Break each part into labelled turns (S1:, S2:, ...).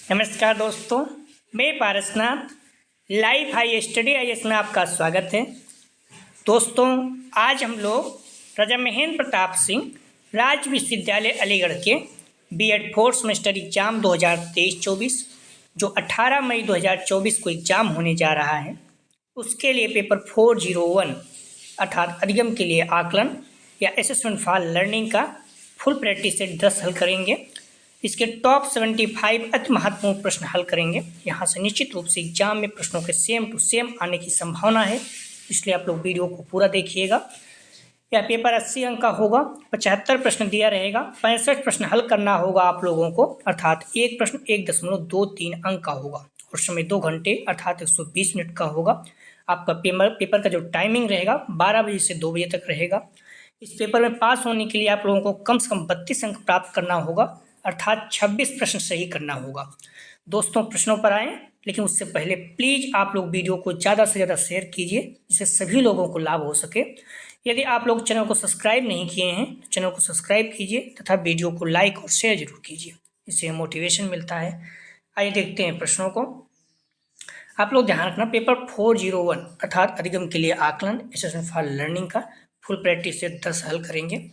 S1: नमस्कार दोस्तों, मैं Parasnath live high study IAS में आपका स्वागत है। दोस्तों, आज हम लोग राजा महेंद्र प्रताप सिंह राज्य विश्वविद्यालय अलीगढ़ के बीएड फोर्थ सेमेस्टर एग्जाम 2023-24 जो 18 मई 2024 को एग्जाम होने जा रहा है, उसके लिए पेपर 401 अर्थात अधिगम के लिए आकलन या असेसमेंट फॉर लर्निंग का फुल प्रैक्टिस सेट 10 हल करेंगे। इसके टॉप 75 अति महत्वपूर्ण प्रश्न हल करेंगे। यहाँ से निश्चित रूप से एग्जाम में प्रश्नों के सेम टू सेम आने की संभावना है, इसलिए आप लोग वीडियो को पूरा देखिएगा। यह पेपर 80 अंक का होगा, 75 प्रश्न दिया रहेगा, 65 प्रश्न हल करना होगा आप लोगों को, अर्थात एक प्रश्न 1.23 अंक का होगा और समय 2 घंटे अर्थात 120 मिनट का होगा। आपका पेपर का जो टाइमिंग रहेगा 12 बजे से 2 बजे तक रहेगा। इस पेपर में पास होने के लिए आप लोगों को कम से कम 32 अंक प्राप्त करना होगा, अर्थात 26 प्रश्न सही करना होगा। दोस्तों, प्रश्नों पर आएँ, लेकिन उससे पहले प्लीज़ आप लोग वीडियो को ज़्यादा से ज़्यादा शेयर कीजिए, जिससे सभी लोगों को लाभ हो सके। यदि आप लोग चैनल को सब्सक्राइब नहीं किए हैं तो चैनल को सब्सक्राइब कीजिए तथा वीडियो को लाइक और शेयर जरूर कीजिए, इससे मोटिवेशन मिलता है। आइए देखते हैं प्रश्नों को। आप लोग ध्यान रखना, पेपर 401 अर्थात अधिगम के लिए आकलन असेसमेंट फॉर लर्निंग का फुल प्रैक्टिस से 10 हल करेंगे।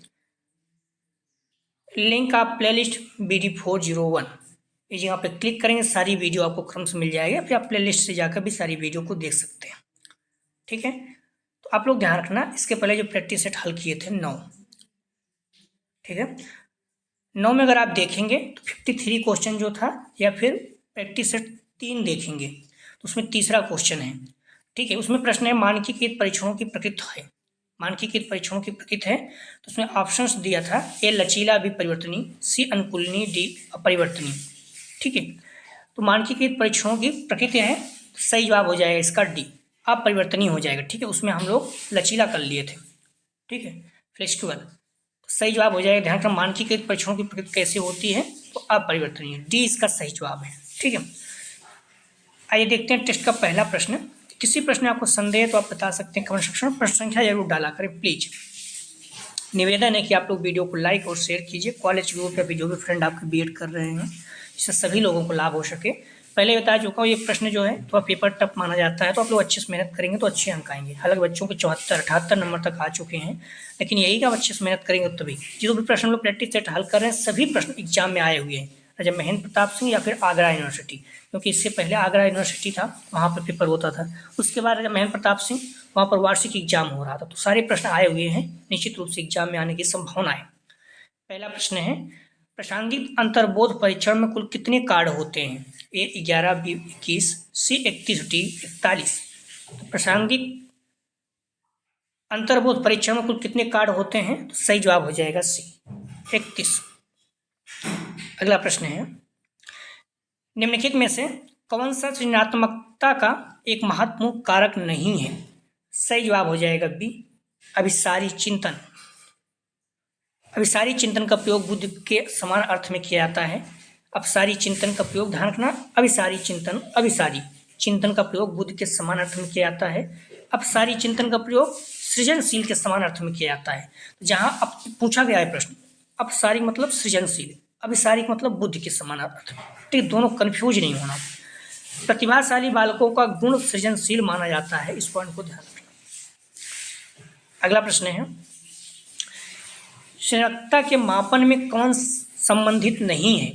S1: लिंक आप प्लेलिस्ट BD 401 इस जगह पे क्लिक करेंगे, सारी वीडियो आपको क्रम से मिल जाएगी, फिर आप प्लेलिस्ट से जाकर भी सारी वीडियो को देख सकते हैं। ठीक है, तो आप लोग ध्यान रखना, इसके पहले जो प्रैक्टिस सेट हल किए थे 9, ठीक है, 9 में अगर आप देखेंगे तो 53 क्वेश्चन जो था, या फिर प्रैक्टिस सेट 3 देखेंगे तो उसमें तीसरा क्वेश्चन है। ठीक है, उसमें प्रश्न है मानकीकृत परीक्षणों की प्रकृति है। मानकीकृत परीक्षणों की प्रकृति है तो उसमें ऑप्शंस दिया था, ए लचीला, बी परिवर्तनीय, सी अनुकूलनीय, डी अपरिवर्तनीय। ठीक है, तो मानकीकृत परीक्षणों की प्रकृति है, सही जवाब हो जाएगा इसका डी, अपरिवर्तनीय हो जाएगा। ठीक है, उसमें हम लोग लचीला कर लिए थे। ठीक है, फिर इसके बाद सही जवाब हो जाएगा। ध्यान रखना, मानकीकृत परीक्षणों की प्रकृति कैसे होती है, तो अपरिवर्तनीय, डी इसका सही जवाब है। ठीक है, आइए देखते हैं टेस्ट का पहला प्रश्न। किसी प्रश्न में आपको संदेह है तो आप बता सकते हैं कमेंट सेक्शन में, प्रश्न संख्या जरूर डाला करें प्लीज। निवेदन है कि आप लोग वीडियो को लाइक और शेयर कीजिए कॉलेज ग्रुप या फिर जो भी फ्रेंड आपके बीएड कर रहे हैं, इससे सभी लोगों को लाभ हो सके। पहले बता चुका हूँ, ये प्रश्न जो है थोड़ा पेपर टफ माना जाता है, तो आप लोग अच्छे से मेहनत करेंगे तो अच्छे अंक आएंगे। हालांकि बच्चों के 74-78 नंबर तक आ चुके हैं, लेकिन यही का अच्छे से मेहनत करेंगे तभी। जो भी प्रश्न लोग प्रैक्टिस सेट हल कर रहे हैं, सभी प्रश्न एग्जाम में आए हुए हैं, राजा महेंद्र प्रताप सिंह या फिर आगरा यूनिवर्सिटी, क्योंकि इससे पहले आगरा यूनिवर्सिटी था, वहाँ पर पेपर होता था। उसके बाद राजा महेंद्र प्रताप सिंह वहाँ पर वार्षिक एग्जाम हो रहा था, तो सारे प्रश्न आए हुए हैं, निश्चित रूप से एग्जाम में आने की संभावना है। पहला प्रश्न है, प्रासंगिक अंतर्बोध परीक्षण में कुल कितने कार्ड होते हैं? ए 11, बी 21, सी 31, डी 41। तो प्रासंगिक अंतर्बोध परीक्षण में कुल कितने कार्ड होते हैं? तो सही जवाब हो जाएगा सी 31। अगला प्रश्न है, निम्नलिखित में से कौन सा सृजनात्मकता का एक महत्वपूर्ण कारक नहीं है? सही जवाब हो जाएगा बी अभिसारी चिंतन। अभिसारी चिंतन का प्रयोग बुद्ध के समान अर्थ में किया जाता है। अपसारी चिंतन का प्रयोग, ध्यान रखना, अभिसारी चिंतन, अभिसारी चिंतन का प्रयोग बुद्ध के समान अर्थ में किया जाता है। अपसारी चिंतन का प्रयोग सृजनशील के समान अर्थ में किया जाता है। जहाँ अब पूछा गया है प्रश्न, अपसारी मतलब सृजनशील, अभिसारी मतलब बुद्ध के समान अर्थ में, ठीक, दोनों कंफ्यूज नहीं होना। प्रतिभाशाली बालकों का गुण सृजनशील माना जाता है, इस पॉइंट को ध्यान रखना। अगला प्रश्न है, सृजनता के मापन में कौन संबंधित नहीं है?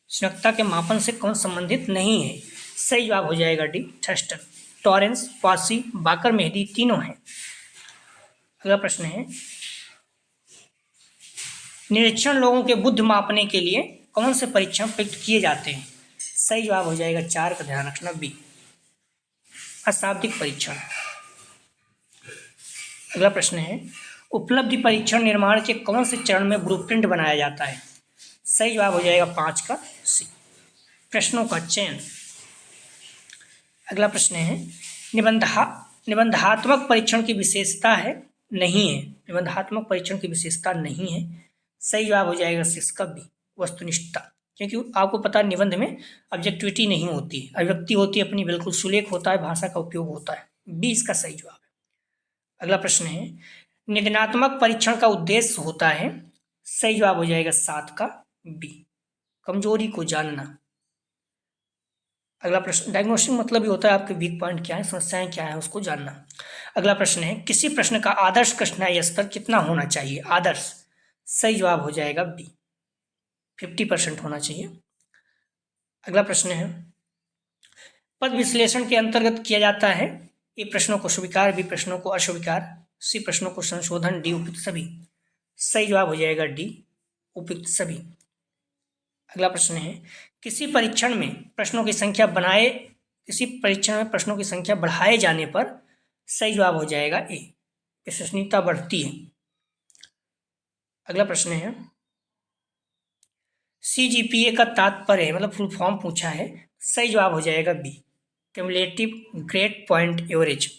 S1: सृजनता के मापन से कौन संबंधित नहीं है? सही जवाब हो जाएगा डी थर्स्टन। टॉरेंस, क्वासी, बाकर मेहदी तीनों हैं। अगला प्रश्न है, निरीक्षण लोगों के बुद्धि मापने के लिए कौन से परीक्षण प्रयुक्त किए जाते हैं? सही जवाब हो जाएगा 4 का ध्यान रखना बी अशाब्दिक परीक्षण। अगला प्रश्न है, उपलब्धि परीक्षण निर्माण के कौन से चरण में ब्लूप्रिंट बनाया जाता है? सही जवाब हो जाएगा 5 का सी प्रश्नों का चयन। अगला प्रश्न है, निबंधात्मक परीक्षण की विशेषता है नहीं है? निबंधात्मक परीक्षण की विशेषता नहीं है, सही जवाब हो जाएगा 6 का बी वस्तुनिष्ठता, क्योंकि आपको पता है निबंध में ऑब्जेक्टिविटी नहीं होती, अभिव्यक्ति होती है अपनी, बिल्कुल सुलेख होता है, भाषा का उपयोग होता है, बी इसका सही जवाब है। अगला प्रश्न है, निदानात्मक परीक्षण का उद्देश्य होता है? सही जवाब हो जाएगा 7 का बी कमजोरी को जानना। अगला प्रश्न, डायग्नोस्टिक मतलब ये होता है आपके वीक पॉइंट क्या है, समस्याएं क्या है, उसको जानना। अगला प्रश्न है, किसी प्रश्न का आदर्श कठिनाई स्तर कितना होना चाहिए? आदर्श, सही जवाब हो जाएगा बी, 50% होना चाहिए। अगला प्रश्न है, पद विश्लेषण के अंतर्गत किया जाता है, ए प्रश्नों को स्वीकार, बी प्रश्नों को अस्वीकार, सी प्रश्नों को संशोधन, डी उपयुक्त सभी। सही जवाब हो जाएगा डी, उपयुक्त सभी। अगला प्रश्न है, किसी परीक्षण में प्रश्नों की संख्या बढ़ाए जाने पर सही जवाब हो जाएगा ए, विश्वसनीयता बढ़ती है। अगला प्रश्न है, CGPA का तात्पर्य मतलब फुल फॉर्म पूछा है, सही जवाब हो जाएगा B, cumulative grade point average.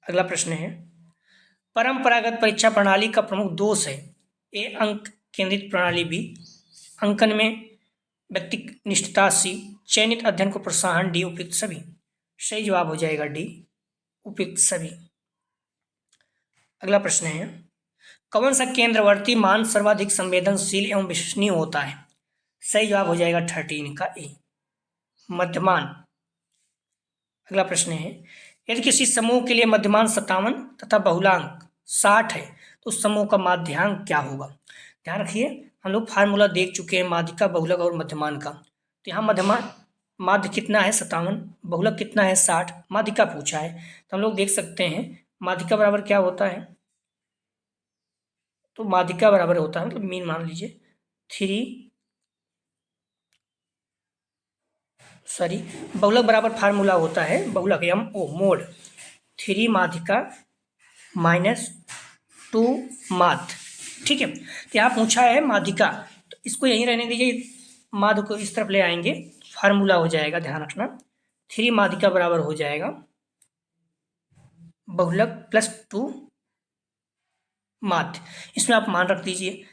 S1: अगला प्रश्न है, परंपरागत परीक्षा प्रणाली का प्रमुख दोष है, ए अंक केंद्रित प्रणाली, बी अंकन में व्यक्तिनिष्ठता, सी चयनित अध्ययन को प्रोत्साहन, डी उपयुक्त सभी। सही जवाब हो जाएगा डी, उपयुक्त सभी। अगला प्रश्न है, कौन सा केंद्रवर्ती मान सर्वाधिक संवेदनशील एवं विश्वसनीय होता है? सही जवाब हो जाएगा 13 का ए, मध्यमान। अगला प्रश्न है, यदि किसी समूह के लिए मध्यमान 57 तथा बहुलांक 60 है तो उस समूह का माध्यांक क्या होगा? ध्यान रखिए, हम लोग फार्मूला देख चुके हैं माध्यिका, बहुलक और मध्यमान का। तो यहाँ मध्यमान माध्य कितना है 57, बहुलक कितना है 60, माध्यिका पूछा है, तो हम लोग देख सकते हैं माध्यिका बराबर क्या होता है, तो माध्यिका बराबर होता है, मतलब मीन मान लीजिए 3, सॉरी बहुलक बराबर फार्मूला होता है, बहुलक MO मोड 3 माध्यिका -2 माध्य। ठीक है, तो यहाँ पूछा है माध्यिका, तो इसको यहीं रहने दीजिए, माध्य को इस तरफ ले आएंगे, फार्मूला हो जाएगा, ध्यान रखना 3 माध्यिका बराबर हो जाएगा बहुलक +2 माध्य। इसमें आप मान रख दीजिए,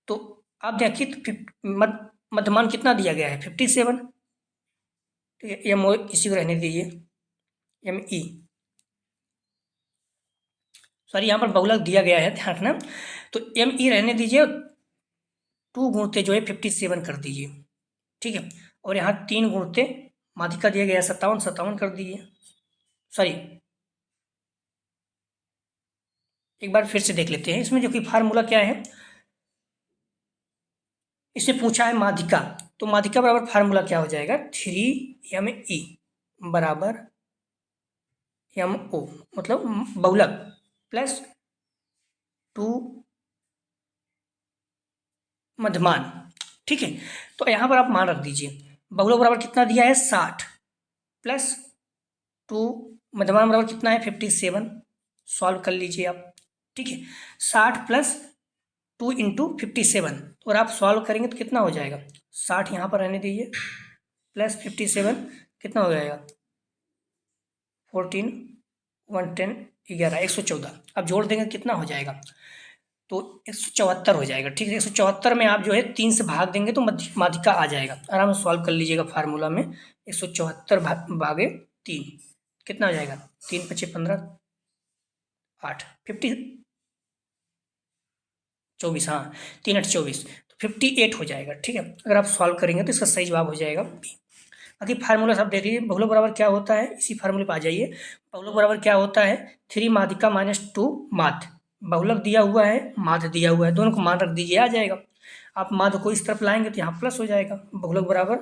S1: तो आप देखिए मध्यमान कितना दिया गया है 57, MO इसी को रहने दीजिए, ME, सॉरी यहाँ पर बहुलक दिया गया है, ध्यान रखना, तो ME रहने दीजिए, 2 गुणते जो है 57 कर दीजिए। ठीक है, और यहाँ 3 गुणते माध्यिका दिया गया है 57 कर दीजिए। सॉरी, एक बार फिर से देख लेते हैं, इसमें जो कि फार्मूला क्या है, इसमें पूछा है माध्यिका, तो माध्यिका बराबर फार्मूला क्या हो जाएगा 3ME बराबर MO, मतलब बहुलक +2 मध्यमान। ठीक है, तो यहाँ पर आप मान रख दीजिए, बहुलक बराबर कितना दिया है 60 +2 मध्यमान बराबर कितना है 57, सॉल्व कर लीजिए आप। ठीक है, 60 + 2 × 57, और आप सॉल्व करेंगे तो कितना हो जाएगा, 60 यहाँ पर रहने दीजिए +57 कितना हो जाएगा 14, 110, 11, 114, अब जोड़ देंगे कितना हो जाएगा, तो 174 हो जाएगा। ठीक है, 174 में आप जो है 3 से भाग देंगे तो माध्यिका आ जाएगा, आराम से सॉल्व कर लीजिएगा फार्मूला में, 174 भागे 3 कितना हो जाएगा, 3 × 5 = 15, 8, 24, हाँ 3 × 8 = 24, तो 58 हो जाएगा। ठीक है, अगर आप सॉल्व करेंगे तो इसका सही जवाब हो जाएगा बी। बाकी फार्मूला सब दे दीजिए, बहुलक बराबर क्या होता है, इसी फार्मूले पर आ जाइए, बहुलक बराबर क्या होता है 3 माध्यिका -2 माध्य, बहुलक दिया हुआ है, माध्य दिया हुआ है, दोनों को मान रख दीजिए, आ जाएगा। आप माध्य को इस तरफ लाएंगे तो यहाँ प्लस हो जाएगा, बहुलक बराबर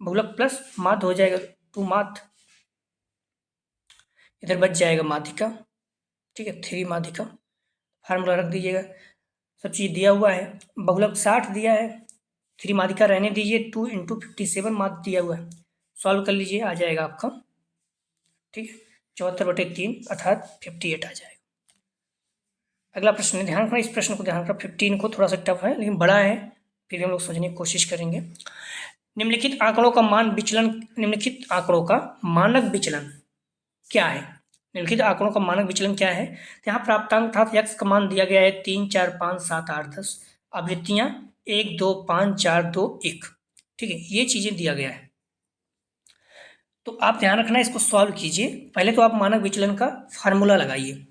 S1: बहुलक प्लस माध्य हो जाएगा 2 माध्य, इधर बच जाएगा माध्यिका। ठीक है, 3 माध्यिका, फार्मूला रख दीजिएगा, सब चीज़ दिया हुआ है, बहुलक 60 दिया है, 3 माध्यिका रहने दीजिए, 2 × 57 माध्य दिया हुआ है, सॉल्व कर लीजिए, आ जाएगा आपका। ठीक है, 74/3 अर्थात 58 आ जाएगा। अगला प्रश्न, ध्यान रखना, इस प्रश्न को ध्यान रखना, 15 को थोड़ा सा टफ है लेकिन बड़ा है, फिर हम लोग समझने की कोशिश करेंगे। निम्नलिखित आंकड़ों का मानक विचलन क्या है? निम्नलिखित आंकड़ों का मानक विचलन क्या है? तो यहाँ प्राप्तांक अर्थात x का मान दिया गया है 3, 4, 5, 7, 8, 10, आवृत्तियाँ 1, 2, 5, 4, 2, 1। ठीक है, ये चीज़ें दिया गया है, तो आप ध्यान रखना, इसको सॉल्व कीजिए। पहले तो आप मानक विचलन का फार्मूला लगाइए।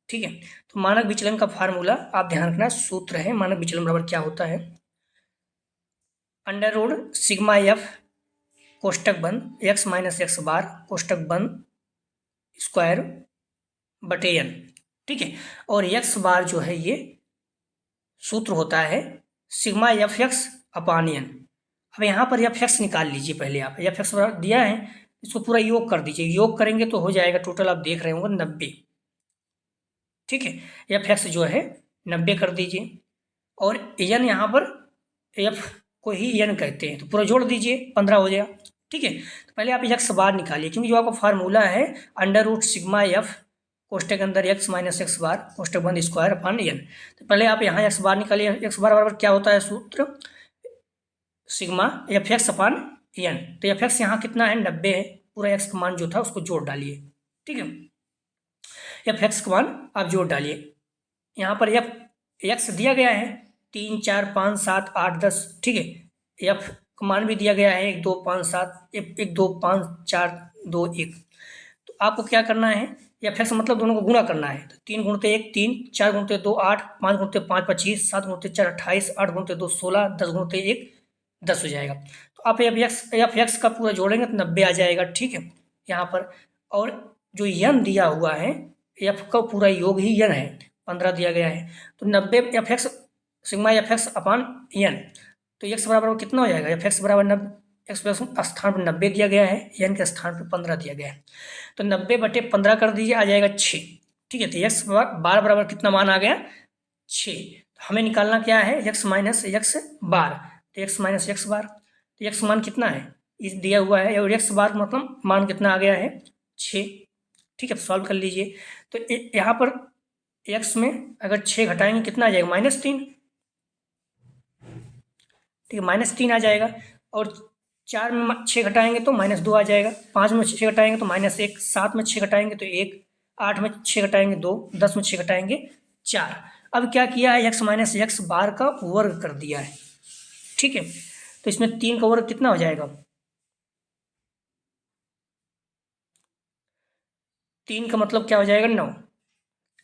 S1: ठीक है, तो मानक विचलन का फार्मूला आप ध्यान रखना, सूत्र है मानक विचलन बराबर क्या होता है, √σf कोष्टक बंद एक्स माइनस एक्स बार कोष्टक बंद स्क्वायर बटे एन, ठीक है। और एक्स बार जो है ये सूत्र होता है sigma f x upon N. अब यहाँ पर एफ एक्स निकाल लीजिए, पहले आप एफ एक्स दिया है, इसको पूरा योग कर दीजिए, योग करेंगे तो हो जाएगा टोटल आप देख रहे होंगे 90, ठीक है। एफ एक्स जो है 90 कर दीजिए, और एन यहाँ पर एफ को ही एन कहते हैं तो पूरा जोड़ दीजिए 15 हो जाएगा, ठीक है। तो पहले आप एक्स बार निकालिए, क्योंकि जो आपका फार्मूला है अंडर रूट सिग्मा एफ कोष्टक के अंदर एक्स माइनस एक्स बार कोष्टक बंद स्क्वायर अपान एन। तो पहले आप यहाँ एक्स बार निकालिए, एक्स बार बराबर क्या होता है सूत्र sigma f x upon n. तो एफ एक्स यहाँ कितना है 90 है, पूरा एक्स का मान जो था उसको जोड़ डालिए, ठीक है। एफ एक्स का मान आप जोड़ डालिए, यहाँ पर एफ एक्स दिया गया है 3 4 5 7 8 10, ठीक है। एफ का मान भी दिया गया है 1 2 5 7 1 2 5 4 2 1। तो आपको क्या करना है, एफ एक्स मतलब दोनों को गुणा करना है। तो 3 गुणते 1 3, 4 गुणते 2 8, 5 गुणते 5 25, 7 गुणते 4 28, 8 गुणते 2 16, 10 गुणते 1 10 हो जाएगा। तो आप एफ एक्स का पूरा जोड़ेंगे तो 90 आ जाएगा, ठीक है यहाँ पर। और जो यन दिया हुआ है एफ का पूरा योग ही यन है, 15 दिया गया है, तो 90 f x sigma f x upon n. तो एक्स बराबर कितना हो जाएगा, एफ एक्स बराबर 90, एक्स प्लस स्थान पर 90 दिया गया है, एन के स्थान पर 15 दिया गया है, तो 90 बटे 15 कर दीजिए, आ जाएगा 6, ठीक है। तो एक्स बार बराबर कितना मान आ गया 6। हमें निकालना क्या है एक्स माइनस एक्स बार, तो एक्स माइनस एक्स बार, तो एक्स मान कितना है इस दिया हुआ है, और एक्स बार मतलब मान कितना आ गया है 6, ठीक है। सॉल्व कर लीजिए, तो यहाँ पर एक्स में अगर 6 घटाएंगे कितना आ जाएगा -3, ठीक है -3 आ जाएगा। और 4 में 6 घटाएंगे तो -2 आ जाएगा, 5 में 6 घटाएंगे तो -1, 7 में 6 घटाएंगे तो 1, 8 में 6 घटाएंगे 2, 10 में 6 घटाएंगे 4। अब क्या किया है एक्स माइनस एक्स बार का वर्ग कर दिया है, ठीक है। तो इसमें 3 का वर्ग कितना हो जाएगा, 3 का मतलब क्या हो जाएगा 9,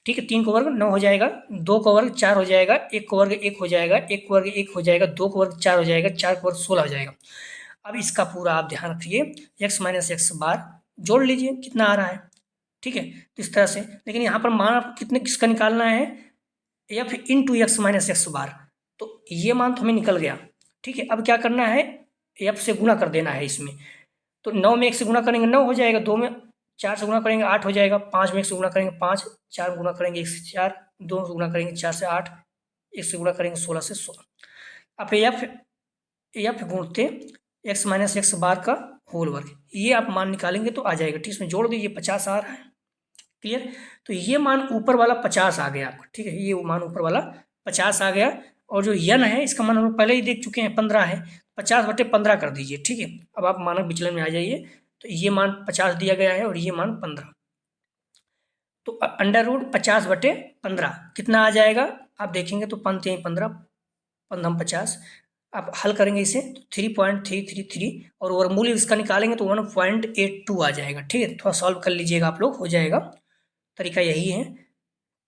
S1: ठीक है। 3 का वर्ग 9 हो जाएगा, 2 का वर्ग 4 हो जाएगा, 1 का वर्ग 1 हो जाएगा, 1 का वर्ग 1 हो जाएगा, 2 का वर्ग 4 हो जाएगा, 4 का वर्ग 16 हो जाएगा। अब इसका पूरा आप ध्यान रखिए, एक्स माइनस एक्स बार जोड़ लीजिए कितना आ रहा है, ठीक है। तो इस तरह से, लेकिन यहाँ पर मान आपको कितने किसका निकालना है f into x minus x bar, तो ये मान तो हमें निकल गया, ठीक है। अब क्या करना है एफ से गुणा कर देना है इसमें, तो 9 में 1 से गुणा करेंगे 9 हो जाएगा, 2 में 4 से गुणा करेंगे 8 हो जाएगा, 5 में 1 से गुणा करेंगे 5, 4 गुणा करेंगे 1 से 4, 2 से गुणा करेंगे 4 से 8, 1 से गुणा करेंगे 16 से 16। अब एफ गुणते एक्स माइनस एक्स बार का होल वर्ग, ये आप मान निकालेंगे तो आ जाएगा, ठीक है। इसमें जोड़ दीजिए 50 आ रहा है, क्लियर। तो ये मान ऊपर वाला 50 आ गया आपका, ठीक है, ये मान ऊपर वाला 50 आ गया। और जो यन है इसका मान हम लोग पहले ही देख चुके हैं 15 है, 50 बटे 15 कर दीजिए, ठीक है। अब आप मानक विचलन में आ जाइए, तो ये मान 50 दिया गया है और ये मान 15, तो अंडर रूट 50 बटे 15 कितना आ जाएगा, आप देखेंगे तो 5 3 15 15 50, आप हल करेंगे इसे तो 3.333 और वर्गमूल इसका निकालेंगे तो 1.82 आ जाएगा, ठीक है। थोड़ा सॉल्व कर लीजिएगा आप लोग, हो जाएगा, तरीका यही है,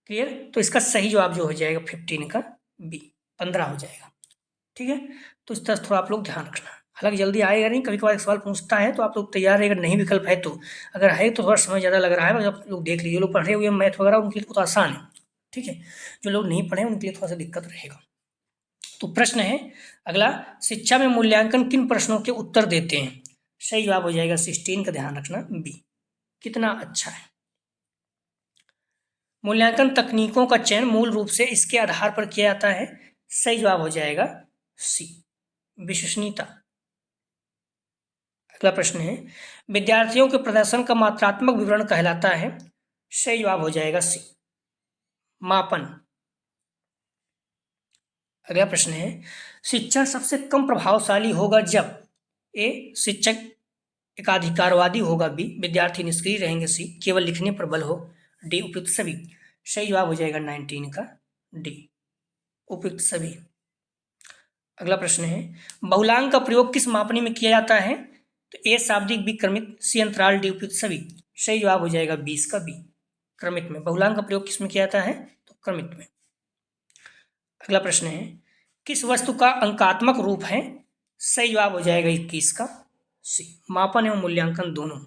S1: क्लियर। तो इसका सही जवाब जो हो जाएगा 15 का बी 15 हो जाएगा, ठीक है। तो इस तरह से थोड़ा आप लोग ध्यान रखना, हालांकि जल्दी आएगा नहीं, कभी कभार एक सवाल पूछता है तो आप लोग तैयार रहेगा, नहीं विकल्प है तो, अगर है तो थोड़ा समय ज़्यादा लग रहा है, आप लोग देख लीजिए, लोग पढ़े हुए मैथ वगैरह उनके लिए तो आसान है, ठीक है। जो लोग नहीं पढ़े उनके लिए थोड़ा सा दिक्कत रहेगा। तो प्रश्न है अगला, शिक्षा में मूल्यांकन किन प्रश्नों के उत्तर देते हैं, सही जवाब हो जाएगा 16 का, ध्यान रखना बी। कितना अच्छा है, मूल्यांकन तकनीकों का चयन मूल रूप से इसके आधार पर किया जाता है, सही जवाब हो जाएगा सी विश्वसनीयता। अगला प्रश्न है विद्यार्थियों के प्रदर्शन का मात्रात्मक विवरण कहलाता है, सही जवाब हो जाएगा सी मापन। अगला प्रश्न है शिक्षण सबसे कम प्रभावशाली होगा जब ए शिक्षक एकाधिकारवादी होगा, बी विद्यार्थी निष्क्रिय रहेंगे, सी केवल लिखने पर बल हो, डी उपयुक्त सभी। सही जवाब हो जाएगा 19 का डी उपयुक्त सभी। अगला प्रश्न है बहुलांक का प्रयोग किस मापनी में किया जाता है, तो ए शाब्दिक, बी क्रमित, सी अंतराल, डी उपयुक्त सभी। सही जवाब हो जाएगा 20 का बी क्रमित में। बहुलांक का प्रयोग किस में किया जाता है, तो क्रमित में। अगला प्रश्न है किस वस्तु का अंकात्मक रूप है, सही जवाब हो जाएगा 21 का सी, मापन एवं मूल्यांकन दोनों।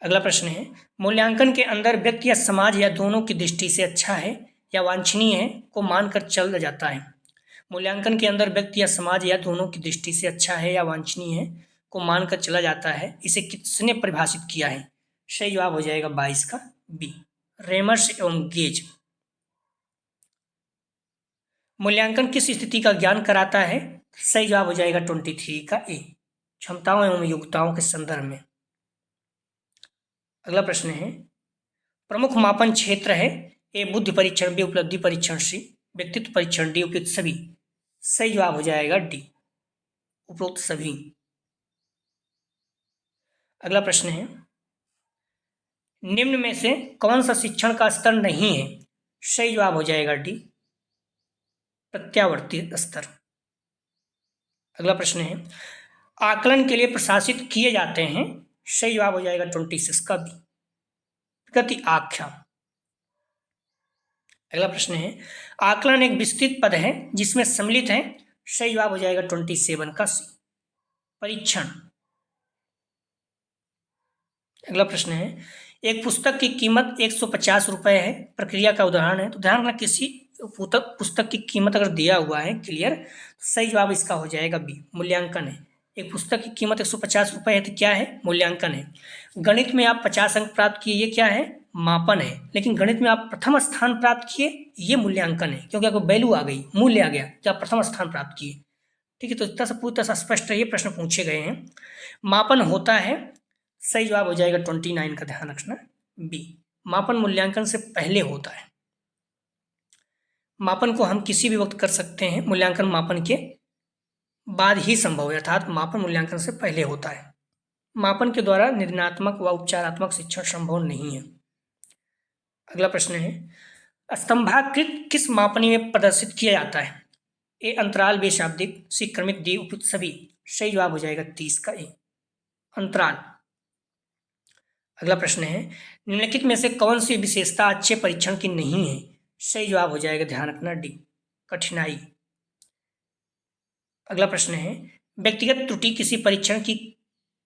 S1: अगला प्रश्न है, मूल्यांकन के अंदर व्यक्ति या समाज या दोनों की दृष्टि से अच्छा है या वांछनीय है को मानकर चल जाता है। मूल्यांकन के अंदर व्यक्ति या समाज या दोनों की दृष्टि से अच्छा है या वांछनीय है को मानकर चला जाता है, इसे किसने परिभाषित किया है? सही जवाब हो जाएगा 22 का बी, रेमर्स एवं गेज। मूल्यांकन किस स्थिति का ज्ञान कराता है? सही जवाब हो जाएगा 23 का ए, क्षमताओं एवं योग्यताओं के संदर्भ में। अगला प्रश्न है, प्रमुख मापन क्षेत्र है ए बुद्धि परीक्षण, बी उपलब्धि परीक्षण, सी व्यक्तित्व परीक्षण, डी उपयुक्त सभी। सही जवाब हो जाएगा डी, उपरोक्त सभी। अगला प्रश्न है, निम्न में से कौन सा शिक्षण का स्तर नहीं है? सही जवाब हो जाएगा डी, प्रत्यावर्ती स्तर। अगला प्रश्न है, आकलन के लिए प्रशासित किए जाते हैं। सही जवाब हो जाएगा 26 का बी, गति आख्या। अगला प्रश्न है, आकलन एक विस्तृत पद है जिसमें सम्मिलित है। सही जवाब हो जाएगा 27 का सी, परीक्षण। अगला प्रश्न है, एक पुस्तक की कीमत 150 रुपये है, प्रक्रिया का उदाहरण है। तो ध्यान रखना, किसी पुस्तक की कीमत अगर दिया हुआ है क्लियर, तो सही जवाब इसका हो जाएगा बी, मूल्यांकन है। एक पुस्तक की कीमत 150 रुपये है तो क्या है? मूल्यांकन है। गणित में आप 50 अंक प्राप्त किए, ये क्या है? मापन है। लेकिन गणित में आप प्रथम स्थान प्राप्त किए, ये मूल्यांकन है, क्योंकि आपको वैल्यू आ गई, मूल्य आ गया कि आप प्रथम स्थान प्राप्त किए। ठीक है, तो इतना सा पूरी तरह से स्पष्ट है, ये प्रश्न पूछे गए हैं। मापन होता है, सही जवाब हो जाएगा 29 का, ध्यान रखना बी, मापन मूल्यांकन से पहले होता है। मापन को हम किसी भी वक्त कर सकते हैं, मूल्यांकन मापन के बाद ही संभव है, अर्थात मापन मूल्यांकन से पहले होता है। मापन के द्वारा निर्णयात्मक व उपचारात्मक शिक्षण संभव नहीं है। अगला प्रश्न है, स्तंभाकृत किस मापनी में प्रदर्शित किया जाता है? ए अंतराल, बी शाब्दिक, सी क्रमिक, डी उपयुक्त सभी। सही जवाब हो जाएगा 30 का ए, अंतराल। अगला प्रश्न है, निम्नलिखित में से कौन सी विशेषता अच्छे परीक्षण की नहीं है? सही जवाब हो जाएगा, ध्यान रखना डी, कठिनाई। अगला प्रश्न है, व्यक्तिगत त्रुटि किसी परीक्षण की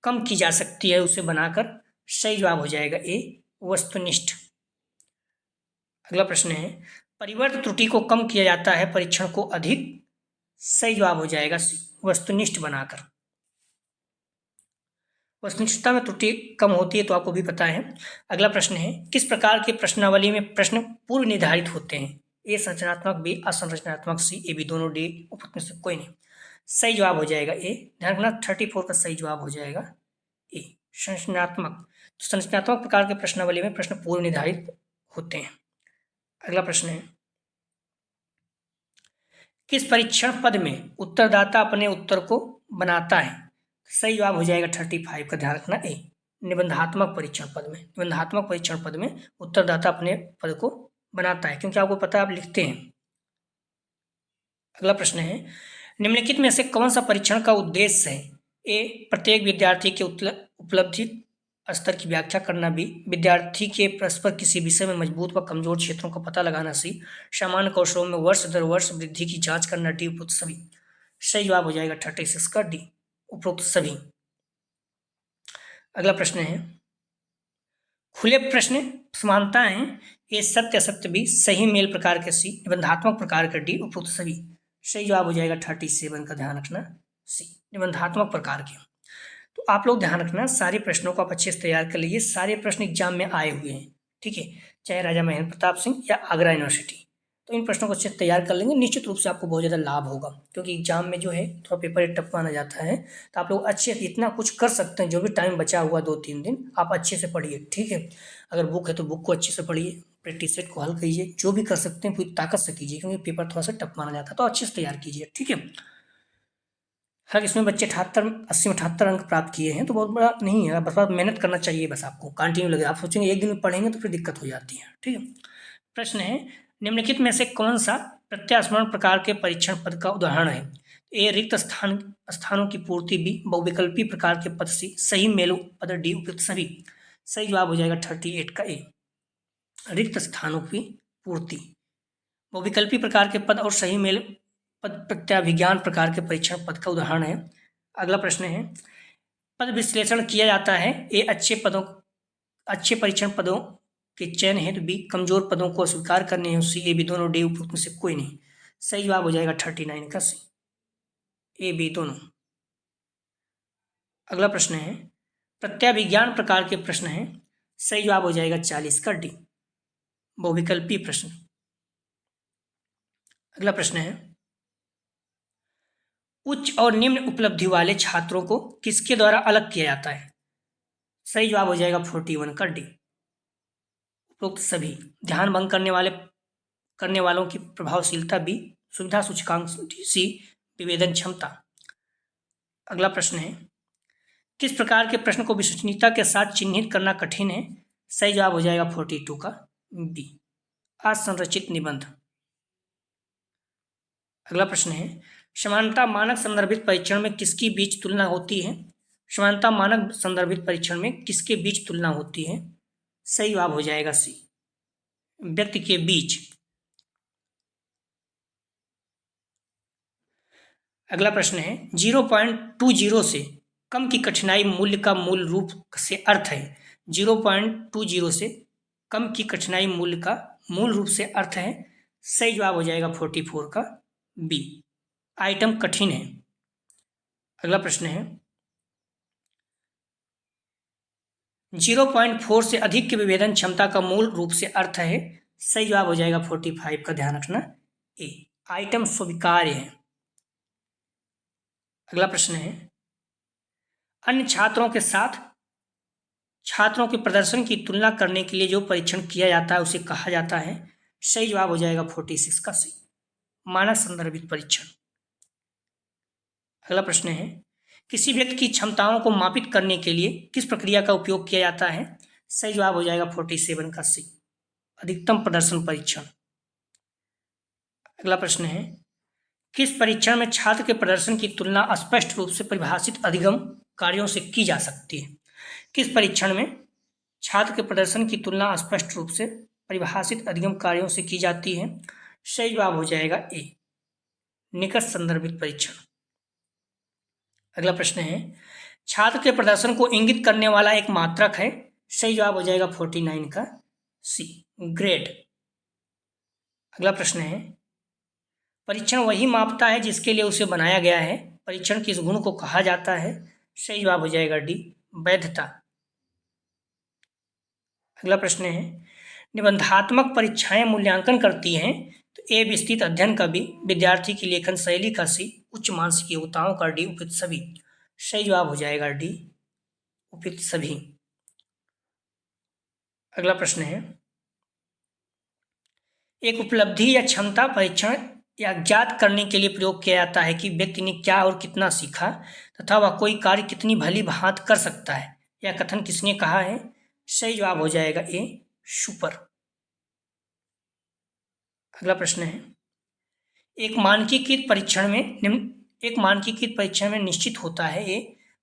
S1: कम की जा सकती है उसे बनाकर। सही जवाब हो जाएगा ए, वस्तुनिष्ठ। अगला प्रश्न है, परिवर्त त्रुटि को कम किया जाता है परीक्षण को अधिक। सही जवाब हो जाएगा सी, वस्तुनिष्ठ बनाकर। वस्तुनिष्ठता में त्रुटि कम होती है तो आपको भी पता है। अगला प्रश्न है, किस प्रकार की प्रश्नावली में प्रश्न पूर्व निर्धारित होते हैं? ए संरचनात्मक, बी असंरचनात्मक, सी ए बी दोनों, डी उपयुक्त में से कोई नहीं। सही जवाब हो जाएगा ए, ध्यान रखना 34 का सही जवाब हो जाएगा ए, संरचनात्मक। तो संरचनात्मक प्रकार के प्रश्नावली में प्रश्न पूर्व निर्धारित होते हैं। अगला प्रश्न है, किस परीक्षण पद में उत्तरदाता अपने उत्तर को बनाता है? सही जवाब हो जाएगा 35 का, ध्यान रखना ए, निबंधात्मक परीक्षण पद में। निबंधात्मक परीक्षण पद में उत्तरदाता अपने पद को बनाता है, क्योंकि आपको पता है आप लिखते हैं। अगला प्रश्न है, निम्नलिखित में से कौन सा परीक्षण का उद्देश्य है? ए प्रत्येक विद्यार्थी के उपलब्धि स्तर की व्याख्या करना, बी विद्यार्थी के परस्पर किसी विषय में मजबूत व कमजोर क्षेत्रों का पता लगाना, सी सामान्य कौशलों में वर्ष दर वर्ष वृद्धि की जांच करना, डी उपरोक्त सभी। सही जवाब हो जाएगा 36 का डी, उपरोक्त सभी। अगला प्रश्न है, खुले प्रश्न समानता है, ए सत्य असत्य, बी सही मेल प्रकार के, सी निबंधात्मक प्रकार के, डी उपरोक्त सभी। सही जवाब हो जाएगा 37 का, ध्यान रखना सी, निबंधात्मक प्रकार के। तो आप लोग ध्यान रखना, सारे प्रश्नों को आप अच्छे से तैयार कर लीजिए। सारे प्रश्न एग्जाम में आए हुए हैं, ठीक है, चाहे राजा महेंद्र प्रताप सिंह या आगरा यूनिवर्सिटी। तो इन प्रश्नों को अच्छे से तैयार कर लेंगे, निश्चित रूप से आपको बहुत ज़्यादा लाभ होगा, क्योंकि एग्जाम में जो है थोड़ा पेपर टफ माना जाता है। तो आप लोग अच्छे से इतना कुछ कर सकते हैं, जो भी टाइम बचा हुआ 2-3 दिन आप अच्छे से पढ़िए, ठीक है। अगर बुक है तो बुक को अच्छे से पढ़िए, प्रैक्टिस सेट को हल कीजिए, जो भी कर सकते हैं पूरी ताकत से कीजिए, क्योंकि पेपर थोड़ा सा टफ माना जाता है। तो अच्छे से तैयार कीजिए, ठीक है। हर इसमें बच्चे 80 में 78 अंक प्राप्त किए हैं, तो बहुत बड़ा नहीं है, बस मेहनत करना चाहिए, बस आपको कंटिन्यू लगे। आप सोचेंगे एक दिन में पढ़ेंगे तो फिर दिक्कत हो जाती है, ठीक है। प्रश्न है, निम्नलिखित में से कौन सा प्रत्यास्मरण प्रकार के परीक्षण पद का उदाहरण है? ए रिक्त स्थानों की पूर्ति, बी बहुविकल्पी प्रकार के पद, सी सही मेल पद, डी उपयुक्त सभी। सही जवाब हो जाएगा 38 का ए, रिक्त स्थानों की पूर्ति। बहुविकल्पी प्रकार के पद और सही मेल पद प्रत्याभिज्ञान प्रकार के परीक्षण पद का उदाहरण है। अगला प्रश्न है, पद विश्लेषण किया जाता है। ए अच्छे परीक्षण पदों के चयन हेतु, बी कमजोर पदों को अस्वीकार करने हेतु, सी ए बी दोनों, डी उपयुक्त में से कोई नहीं। सही जवाब हो जाएगा 39 का सी, ए बी दोनों। अगला प्रश्न है, प्रत्याभिज्ञान प्रकार के प्रश्न है। सही जवाब हो जाएगा 40 का डी, बहुविकल्पी प्रश्न। अगला प्रश्न है, उच्च और निम्न उपलब्धि वाले छात्रों को किसके द्वारा अलग किया जाता है? सही जवाब हो जाएगा 41 का डी, उपरोक्त सभी। ध्यान भंग करने वालों की प्रभावशीलता, बी सुविधा सूचकांक, सी विवेदन क्षमता। अगला प्रश्न है, किस प्रकार के प्रश्न को विश्वसनीयता के साथ चिन्हित करना कठिन है? सही जवाब हो जाएगा 42 का बी, असंरचित निबंध। अगला प्रश्न है, समानता मानक संदर्भित परीक्षण में किसकी बीच तुलना होती है? समानता मानक संदर्भित परीक्षण में किसके बीच तुलना होती है? सही जवाब हो जाएगा सी, व्यक्ति के बीच। अगला प्रश्न है, 0.20 से कम की कठिनाई मूल्य का मूल रूप से अर्थ है। 0.20 से कम की कठिनाई मूल्य का मूल रूप से अर्थ है। सही जवाब हो जाएगा 44 का बी, आइटम कठिन है। अगला प्रश्न है, 0.4 से अधिक की विभेदन क्षमता का मूल रूप से अर्थ है। सही जवाब हो जाएगा 45 का, ध्यान रखना ए, आइटम स्वीकार्य है। अगला प्रश्न है, अन्य छात्रों के साथ छात्रों के प्रदर्शन की तुलना करने के लिए जो परीक्षण किया जाता है उसे कहा जाता है। सही जवाब हो जाएगा 46 का सी, मानक संदर्भित परीक्षण। अगला प्रश्न है, किसी व्यक्ति की क्षमताओं को मापित करने के लिए किस प्रक्रिया का उपयोग किया जाता है? सही जवाब हो जाएगा 47 का सी, अधिकतम प्रदर्शन परीक्षण। अगला प्रश्न है, किस परीक्षण में छात्र के प्रदर्शन की तुलना स्पष्ट रूप से परिभाषित अधिगम कार्यों से की जा सकती है? किस परीक्षण में छात्र के प्रदर्शन की तुलना स्पष्ट रूप से परिभाषित अधिगम कार्यों से की जाती है? सही जवाब हो जाएगा ए, निकट संदर्भित परीक्षण। अगला प्रश्न है, छात्र के प्रदर्शन को इंगित करने वाला एक मात्रक है। सही जवाब हो जाएगा 49 का सी, ग्रेड। अगला प्रश्न है, परीक्षण वही मापता है जिसके लिए उसे बनाया गया है। परीक्षण किस गुण को कहा जाता है? सही जवाब हो जाएगा डी, वैधता। अगला प्रश्न है, निबंधात्मक परीक्षाएं मूल्यांकन करती हैं तो ए विस्तृत अध्ययन का बी, विद्यार्थी की लेखन शैली का सी, उच्च मानसिक योग्यताओं का डी, उपयुक्त सभी। सही जवाब हो जाएगा डी, उपयुक्त सभी। अगला प्रश्न है, एक उपलब्धि या क्षमता परीक्षण या ज्ञात करने के लिए प्रयोग किया जाता है कि व्यक्ति ने क्या और कितना सीखा तथा वह कोई कार्य कितनी भली भांति कर सकता है। यह कथन किसने कहा है? सही जवाब हो जाएगा ए, शूपर। अगला प्रश्न है, एक मानकीकृत परीक्षण में निश्चित होता है ए,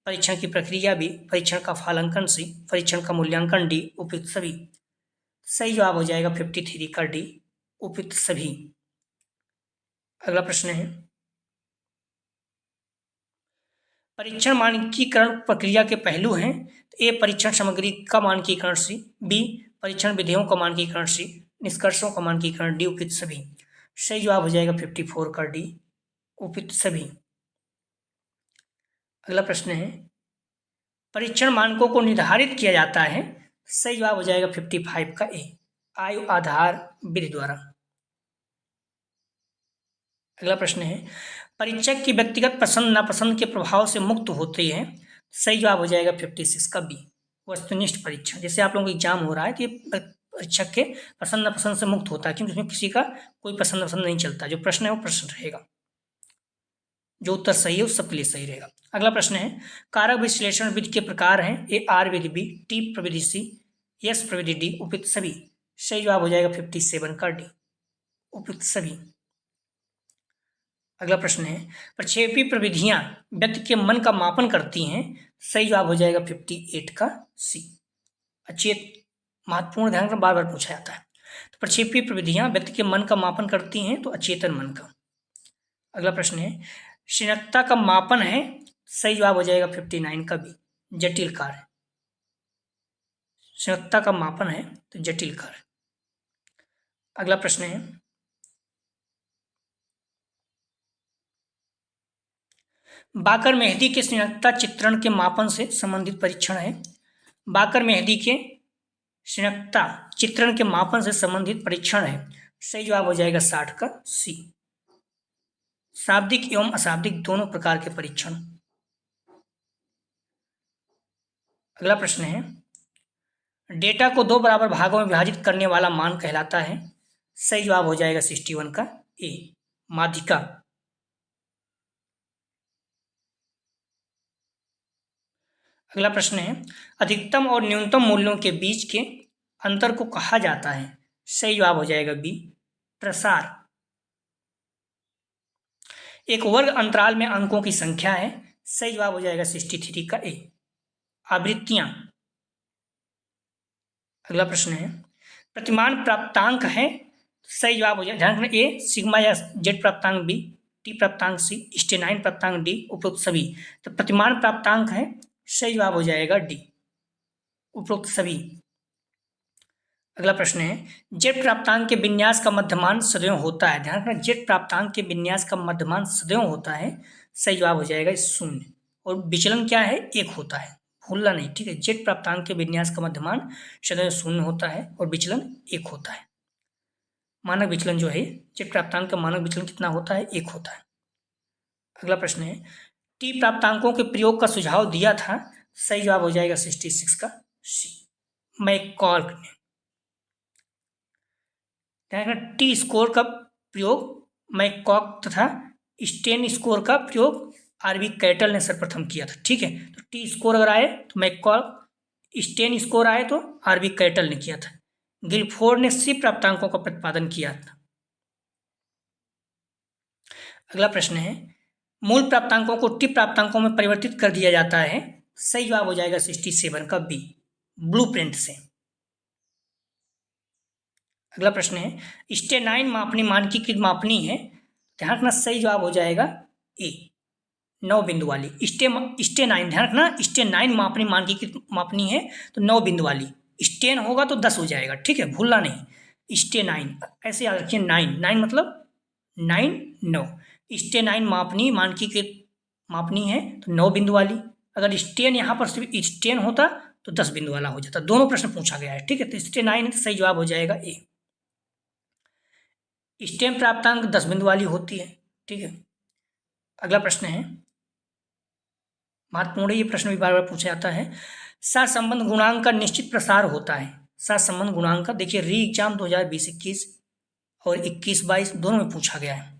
S1: परीक्षण की प्रक्रिया बी, परीक्षण का फालांकन सी, परीक्षण का मूल्यांकन डी, उपयुक्त सभी। सही जवाब हो जाएगा 53 का डी, उपयुक्त सभी। अगला प्रश्न है, परीक्षण मानकीकरण प्रक्रिया के पहलू हैं। ए, परीक्षण सामग्री का मानकीकरण सी, बी परीक्षण विधियों का मानकीकरण सी, निष्कर्षों का मानकीकरण डी, उपयुक्त सभी। सही जवाब हो जाएगा 54 का डी, उपयुक्त सभी। अगला प्रश्न है, परीक्षण मानकों को निर्धारित किया जाता है। सही जवाब हो जाएगा 55 का ए, आयु आधार विधि द्वारा। अगला प्रश्न है, परीक्षक की व्यक्तिगत पसंद नापसंद के प्रभाव से मुक्त होते हैं। सही जवाब हो जाएगा 56 का बी, वस्तुनिष्ठ परीक्षण। जैसे आप लोगों को एग्जाम हो रहा है तो ये परीक्षक के पसंद नापसंद से मुक्त होता है, क्योंकि उसमें किसी का कोई पसंद नापसंद नहीं चलता। जो प्रश्न है वो प्रश्न रहेगा, जो उत्तर सही है उस सबके लिए सही रहेगा। अगला प्रश्न है, कारक विश्लेषण विधि के प्रकार हैं। ए, आर विधि बी, टी प्रविधि सी, एस प्रविधि डी, उपयुक्त सभी। सही जवाब हो जाएगा 57 का डी, उपयुक्त सभी। अगला प्रश्न है, प्रक्षेपी प्रविधियां व्यक्ति के मन का मापन करती हैं। सही जवाब हो जाएगा 58 का सी, अचेत। महत्वपूर्ण, ध्यान बार बार पूछा जाता है। तो प्रक्षेपीय प्रविधियां व्यक्ति के मन का मापन करती हैं, तो अचेतन मन का। अगला प्रश्न है, संयोजकता का मापन है, सही जवाब हो जाएगा 59 का बी, जटिल कार्य। संयोजकता का मापन है तो जटिल कार्य। अगला प्रश्न है, बाकर मेहदी के संयोजकता चित्रण के मापन से संबंधित परीक्षण है। बाकर मेहदी के संयोजकता चित्रण के मापन से संबंधित परीक्षण है, सही जवाब हो जाएगा 60 का सी, शाब्दिक एवं अशाब्दिक दोनों प्रकार के परीक्षण। अगला प्रश्न है, डेटा को 2 बराबर भागों में विभाजित करने वाला मान कहलाता है, सही जवाब हो जाएगा 61 का ए, माध्यिका। अगला प्रश्न है, अधिकतम और न्यूनतम मूल्यों के बीच के अंतर को कहा जाता है, सही जवाब हो जाएगा बी, प्रसार। एक वर्ग अंतराल में अंकों की संख्या है, सही जवाब हो जाएगा 63 का ए, आवृत्तियां। अगला प्रश्न है, प्रतिमान प्राप्तांक है, सही जवाब हो जाएगा, ध्यान रखना, ए सिग्मा या जेड प्राप्तांक, बी टी प्राप्तांक, सी स्टेनाइन प्राप्तांक, डी उपरोक्त सभी। तो प्रतिमान प्राप्तांक है, सही जवाब हो जाएगा डी, उपरोक्त सभी। अगला प्रश्न है, जेड प्राप्तांक के विन्यास का मध्यमान सदैव होता है, ध्यान रखना, जेड प्राप्तांक के विन्यास का मध्यमान सदैव होता है, सही जवाब हो जाएगा 0, और विचलन क्या है, 1 होता है, भूलना नहीं, ठीक है। जेड प्राप्तांक के विन्यास का मध्यमान सदैव 0 होता है और विचलन 1 होता है। मानक विचलन जो है, जेड प्राप्तांक का मानक विचलन कितना होता है, 1 होता है। अगला प्रश्न है, टी प्राप्तांकों के प्रयोग का सुझाव दिया था, सही जवाब हो जाएगा 66 का सी, मैककॉर्क ने। टी स्कोर का प्रयोग मैककॉर्क तथा स्टेन स्कोर का प्रयोग आरबी कैटल ने सर्वप्रथम किया था, ठीक है। तो टी स्कोर अगर आए तो मैककॉर्क, स्टेन स्कोर आए तो आरबी कैटल ने किया था। गिलफोर्ड ने सी प्राप्तांकों का प्रतिपादन किया था। अगला प्रश्न है, मूल प्राप्तांकों को टी प्राप्तांकों में परिवर्तित कर दिया जाता है, सही जवाब हो जाएगा 67 का बी, ब्लूप्रिंट से। अगला प्रश्न है, स्टेनाइन मापनी मानकीकृत मापनी है, ध्यान रखना, सही जवाब हो जाएगा ए, 9 बिंदु वाली। स्टेनाइन, ध्यान रखना, स्टेनाइन मापनी मानकीकृत मापनी है तो 9 बिंदु वाली, स्टेन होगा तो 10 हो जाएगा, ठीक है, भूलना नहीं। स्टेनाइन ऐसे याद रखिए, 9 मतलब 9 स्टेनाइन मापनी मानकीकृत मापनी है तो 9 बिंदु वाली। अगर स्टेन यहाँ पर सिर्फ स्टेन होता तो 10 बिंदु वाला हो जाता, दोनों प्रश्न पूछा गया है, ठीक है। तो स्टेनाइन तो सही जवाब हो जाएगा ए। स्टेन प्राप्तांक 10 बिंदु वाली होती है, ठीक है। अगला प्रश्न है, महत्वपूर्ण, ये प्रश्न भी बार बार पूछा जाता है, सहसंबंध गुणांक का निश्चित प्रसार होता है। सहसंबंध गुणांक का देखिए री एग्जाम 2020-21 और 21-22 दोनों में पूछा गया है।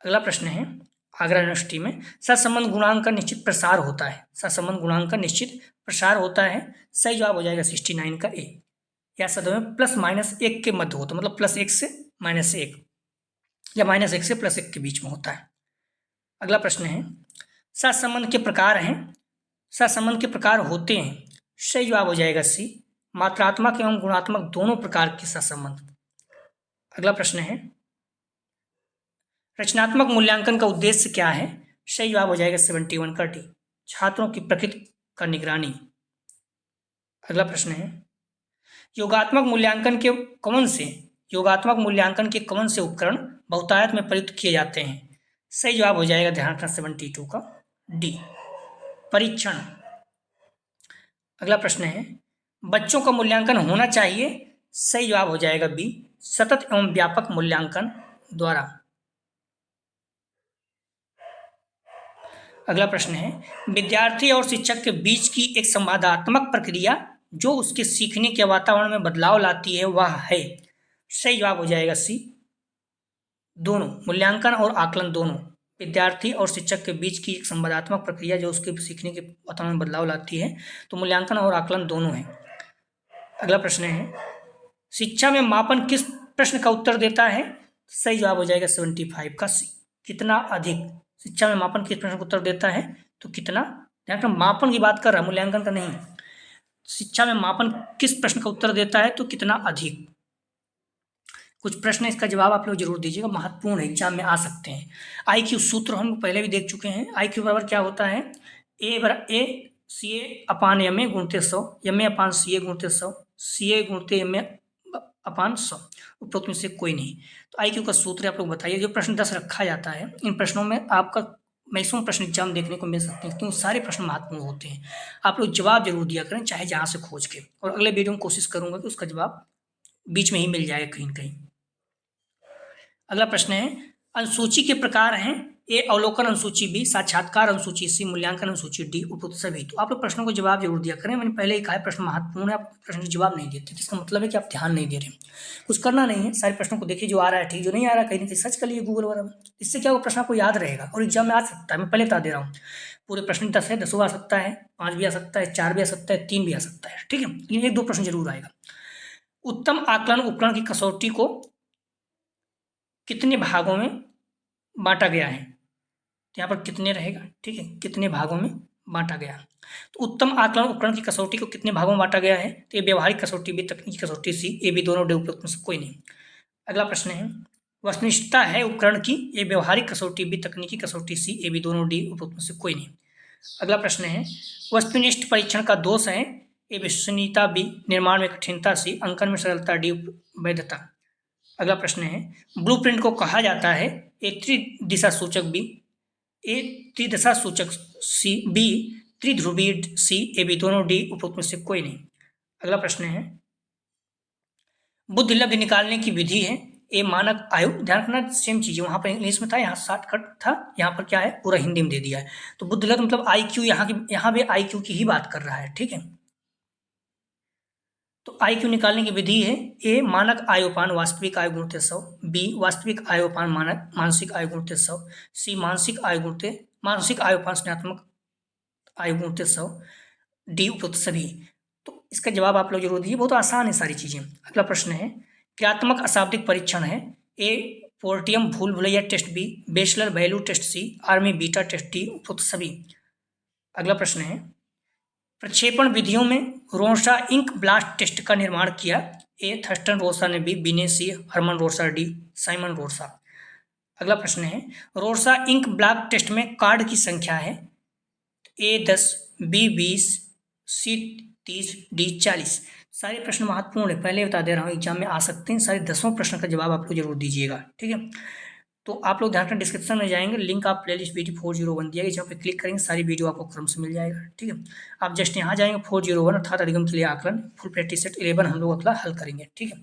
S1: अगला प्रश्न है, आगरा यूनिवर्सिटी में सहसंबंध गुणांक का निश्चित प्रसार होता है, सहसंबंध गुणांक का निश्चित प्रसार होता है, सही जवाब हो जाएगा 69 का ए, या सदैव +-1 के मध्य होता है, मतलब +1 से -1 या -1 से +1 के बीच में होता है। अगला प्रश्न है, सहसंबंध के प्रकार हैं, सहसंबंध के प्रकार होते हैं, सही जवाब हो जाएगा सी, मात्रात्मक एवं गुणात्मक दोनों प्रकार के सहसंबंध। अगला प्रश्न है, रचनात्मक मूल्यांकन का उद्देश्य क्या है, सही जवाब हो जाएगा 71 का डी, छात्रों की प्रकृति का निगरानी। अगला प्रश्न है, योगात्मक मूल्यांकन के कौन से उपकरण बहुतायत में प्रयुक्त किए जाते हैं, सही जवाब हो जाएगा, ध्यान रखना, 72 का डी, परीक्षण। अगला प्रश्न है, बच्चों का मूल्यांकन होना चाहिए, सही जवाब हो जाएगा बी, सतत एवं व्यापक मूल्यांकन द्वारा। अगला प्रश्न है, विद्यार्थी और शिक्षक के बीच की एक संवादात्मक प्रक्रिया जो उसके सीखने के वातावरण में बदलाव लाती है वह है, सही जवाब हो जाएगा सी, दोनों, मूल्यांकन और आकलन दोनों। विद्यार्थी और शिक्षक के बीच की एक संवादात्मक प्रक्रिया जो उसके सीखने के वातावरण में बदलाव लाती है, तो मूल्यांकन और आकलन दोनों है। अगला प्रश्न है, शिक्षा में मापन किस प्रश्न का उत्तर देता है, सही जवाब हो जाएगा 75 का सी, कितना अधिक। शिक्षा में मापन किस प्रश्न का उत्तर देता है, तो कितना, ध्यान रखना, मापन की बात कर रहा, मूल्यांकन का नहीं। शिक्षा में मापन किस प्रश्न का उत्तर देता है, तो कितना अधिक। कुछ प्रश्न इसका जवाब आप लोग जरूर दीजिएगा, महत्वपूर्ण है, एग्जाम में आ सकते हैं। IQ सूत्र हम पहले भी देख चुके हैं। IQ बराबर क्या होता है, ए CA अपान MA गुणते 100, MA अपान CA गुणते 100, CA गुणते MA अपान 100, उपरोक्त में से कोई नहीं। तो IQ का सूत्र आप लोग बताइए। जो प्रश्न 10 रखा जाता है, इन प्रश्नों में आपका मैक्सिमम प्रश्न एग्जाम देखने को मिल सकते हैं, क्योंकि सारे प्रश्न महत्वपूर्ण होते हैं। आप लोग जवाब जरूर दिया करें, चाहे जहाँ से खोज के, और अगले वीडियो में कोशिश करूंगा कि उसका जवाब बीच में ही मिल जाएगा कहीं न कहीं। अगला प्रश्न है, अनुसूची के प्रकार हैं, A अवलोकन अनुसूची, B साक्षात्कार अनुसूची, C मूल्यांकन अनुसूची, D उपरोक्त सभी। तो आप लोग प्रश्नों को जवाब जरूर दिया करें। मैंने पहले ही कहा है प्रश्न महत्वपूर्ण है, आप प्रश्न के जवाब नहीं देते, इसका मतलब है कि आप ध्यान नहीं दे रहे। कुछ करना नहीं है, सारे प्रश्नों को देखिए, जो आ रहा है ठीक, जो नहीं आ रहा है कहीं ना कहीं सर्च कर लीजिए गूगल वगैरह में। इससे क्या वो प्रश्न आपको याद रहेगा और एग्जाम में आ सकता है। मैं पहले बता दे रहा हूँ, पूरे प्रश्न 10 है, 10 आ सकता है, 5 भी आ सकता है, 4 भी आ सकता है, 3 भी आ सकता है, ठीक है, लेकिन 1-2 प्रश्न जरूर आएगा। उत्तम आकलन उपकरण की कसौटी को कितने भागों में बांटा गया है, तो यहाँ पर कितने रहेगा, ठीक है, कितने भागों में बांटा गया। तो उत्तम आकलन उपकरण की कसौटी को कितने भागों में बांटा गया है, तो ये व्यवहारिक कसौटी भी, तकनीकी कसौटी सी, ये भी दोनों उपयुक्त में से कोई नहीं। अगला प्रश्न है, वस्तुनिष्ठता है उपकरण की, ये व्यवहारिक कसौटी भी, तकनीकी कसौटी सी, ये भी दोनों डी, उपयुक्त में से कोई नहीं। अगला प्रश्न है, वस्तुनिष्ठ परीक्षण का दोष है, ए विश्वसनीयता बी, निर्माण में कठिनता सी, अंकन में सरलता डी, वैधता। अगला प्रश्न है, ब्लूप्रिंट को कहा जाता है, ए त्रिदिशा सूचक बी, ए त्रिदशा सूचक सी, बी त्रिध्रुवीय सी, ए बी दोनों डी, उपरोक्त में से कोई नहीं। अगला प्रश्न है, बुद्धि लब्धि निकालने की विधि है, ए मानक आयु, ध्यान रखना सेम चीज है, वहां पर इंग्लिश में था, यहाँ शॉर्टकट था, यहाँ पर क्या है पूरा हिंदी में दे दिया है। तो बुद्धि लब्धि मतलब IQ, यहाँ भी IQ की ही बात कर रहा है, ठीक है। तो IQ निकालने की विधि है, ए मानक आयुपान वास्तविक आयु गुणित 100, बी वास्तविक आयुपान मानक मानसिक आयु गुणित 100, सी मानसिक आयुपान ऋणात्मक आयु गुणित 100, डी उपरोक्त सभी। तो इसका जवाब आप लोग जरूर दीजिए, बहुत आसान है सारी चीजें। अगला प्रश्न है, क्रियात्मक अशाब्दिक परीक्षण है, ए पोर्टियम भूल भुलैया test B, bachelor value test C, army beta test D, उपरोक्त सभी। अगला प्रश्न है, प्रक्षेपण विधियों में रोसा इंक ब्लास्ट टेस्ट का निर्माण किया, ए थर्स्टन रोसा ने, बी ने, सी हरमन रोसा, डी साइमन रोसा। अगला प्रश्न है, रोसा इंक ब्लॉक टेस्ट में कार्ड की संख्या है, ए 10, बी 20, सी 30, डी 40। सारे प्रश्न महत्वपूर्ण है, पहले बता दे रहा हूँ, एग्जाम में आ सकते हैं। सारे 10 प्रश्न का जवाब आप लोग जरूर दीजिएगा, ठीक है। तो आप लोग ध्यान रखना, डिस्क्रिप्शन में जाएंगे, लिंक आप प्लेलिस्ट BD 401 दिया गया, जहाँ पे क्लिक करेंगे सारी वीडियो आपको क्रम से मिल जाएगा, ठीक है। आप जस्ट यहाँ जाएंगे 401 अर्थात अधिगम के लिए आकलन फुल प्रैक्टिस सेट 11 हम लोग अगला हल करेंगे, ठीक है।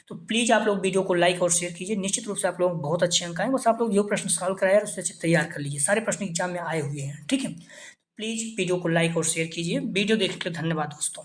S1: तो प्लीज़ आप लोग वीडियो को लाइक और शेयर कीजिए, निश्चित रूप से आप लोग बहुत अच्छे अंक आए, बस आप लोग जो प्रश्न सॉल्व कराया उससे अच्छे तैयार कर लीजिए, सारे प्रश्न एग्जाम में आए हुए हैं, ठीक है। प्लीज़ वीडियो को लाइक और शेयर कीजिए। वीडियो देखने के लिए धन्यवाद दोस्तों।